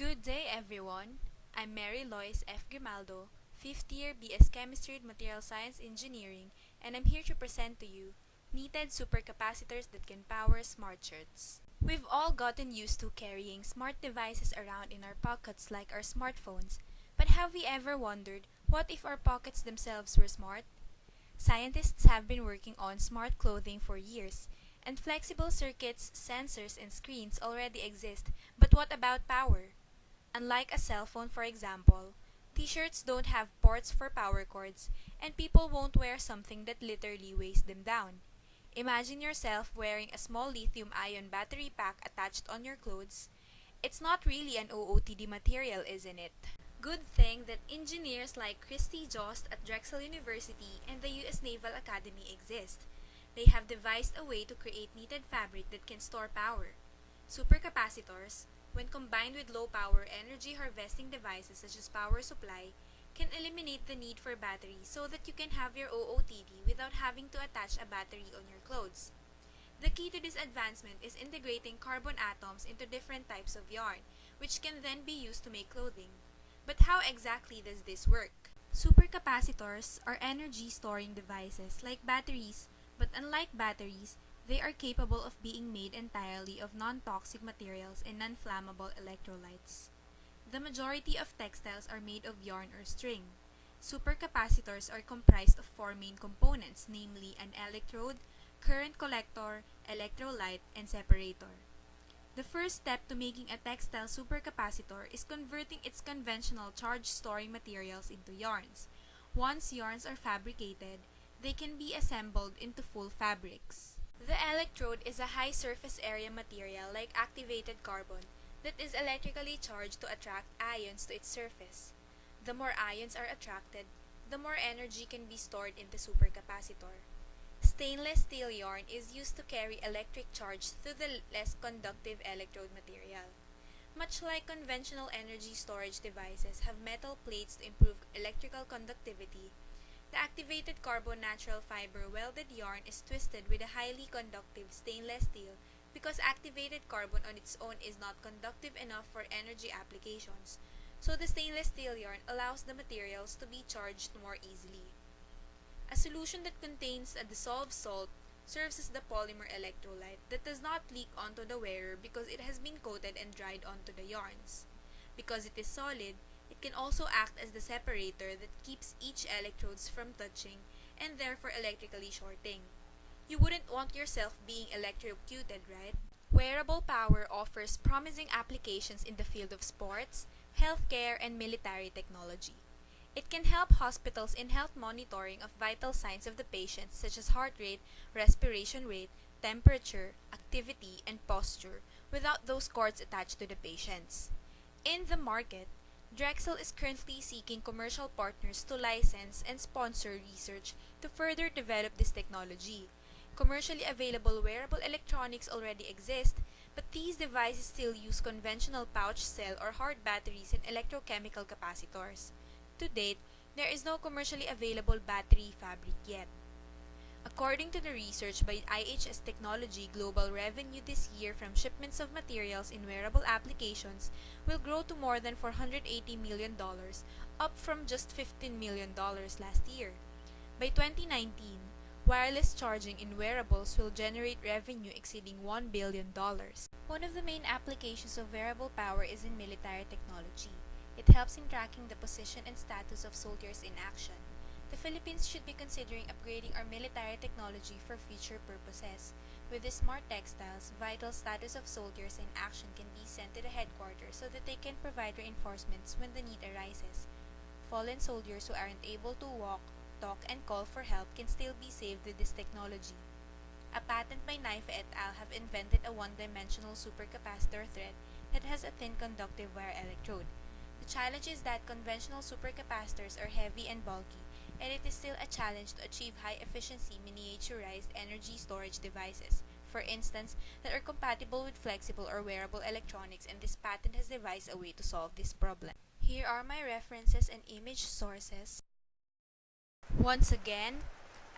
Good day, everyone. I'm Mary Loisse Grimaldo, 5th year BS Chemistry and Material Science Engineering, and I'm here to present to you knitted supercapacitors that can power smart shirts. We've all gotten used to carrying smart devices around in our pockets like our smartphones, but have we ever wondered what if our pockets themselves were smart? Scientists have been working on smart clothing for years, and flexible circuits, sensors, and screens already exist, but what about power? Unlike a cell phone, for example, t-shirts don't have ports for power cords, and people won't wear something that literally weighs them down. Imagine yourself wearing a small lithium-ion battery pack attached on your clothes. It's not really an OOTD material, isn't it? Good thing that engineers like Christy Jost at Drexel University and the US Naval Academy exist. They have devised a way to create knitted fabric that can store power. Supercapacitors, when combined with low-power energy harvesting devices such as power supply, can eliminate the need for batteries so that you can have your OOTD without having to attach a battery on your clothes. The key to this advancement is integrating carbon atoms into different types of yarn, which can then be used to make clothing. But how exactly does this work? Supercapacitors are energy-storing devices like batteries, but unlike batteries, they are capable of being made entirely of non-toxic materials and non-flammable electrolytes. The majority of textiles are made of yarn or string. Supercapacitors are comprised of four main components, namely an electrode, current collector, electrolyte, and separator. The first step to making a textile supercapacitor is converting its conventional charge-storing materials into yarns. Once yarns are fabricated, they can be assembled into full fabrics. The electrode is a high surface area material like activated carbon that is electrically charged to attract ions to its surface. The more ions are attracted, the more energy can be stored in the supercapacitor. Stainless steel yarn is used to carry electric charge through the less conductive electrode material. Much like conventional energy storage devices have metal plates to improve electrical conductivity, the activated carbon natural fiber welded yarn is twisted with a highly conductive stainless steel because activated carbon on its own is not conductive enough for energy applications, so the stainless steel yarn allows the materials to be charged more easily. A solution that contains a dissolved salt serves as the polymer electrolyte that does not leak onto the wearer because it has been coated and dried onto the yarns. Because it is solid, it can also act as the separator that keeps each electrodes from touching and therefore electrically shorting. You wouldn't want yourself being electrocuted, right? Wearable power offers promising applications in the field of sports, healthcare, and military technology. It can help hospitals in health monitoring of vital signs of the patient such as heart rate, respiration rate, temperature, activity, and posture without those cords attached to the patients. In the market, Drexel is currently seeking commercial partners to license and sponsor research to further develop this technology. Commercially available wearable electronics already exist, but these devices still use conventional pouch cell or hard batteries and electrochemical capacitors. To date, there is no commercially available battery fabric yet. According to the research by IHS Technology, global revenue this year from shipments of materials in wearable applications will grow to more than $480 million, up from just $15 million last year. By 2019, wireless charging in wearables will generate revenue exceeding $1 billion. One of the main applications of wearable power is in military technology. It helps in tracking the position and status of soldiers in action. The Philippines should be considering upgrading our military technology for future purposes. With the smart textiles, vital status of soldiers in action can be sent to the headquarters so that they can provide reinforcements when the need arises. Fallen soldiers who aren't able to walk, talk, and call for help can still be saved with this technology. A patent by Naife et al. Have invented a one-dimensional supercapacitor thread that has a thin conductive wire electrode. The challenge is that conventional supercapacitors are heavy and bulky, and it is still a challenge to achieve high-efficiency miniaturized energy storage devices, for instance, that are compatible with flexible or wearable electronics, and this patent has devised a way to solve this problem. Here are my references and image sources. Once again,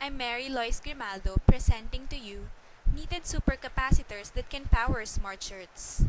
I'm Mary Loisse Grimaldo presenting to you knitted supercapacitors that can power smart shirts.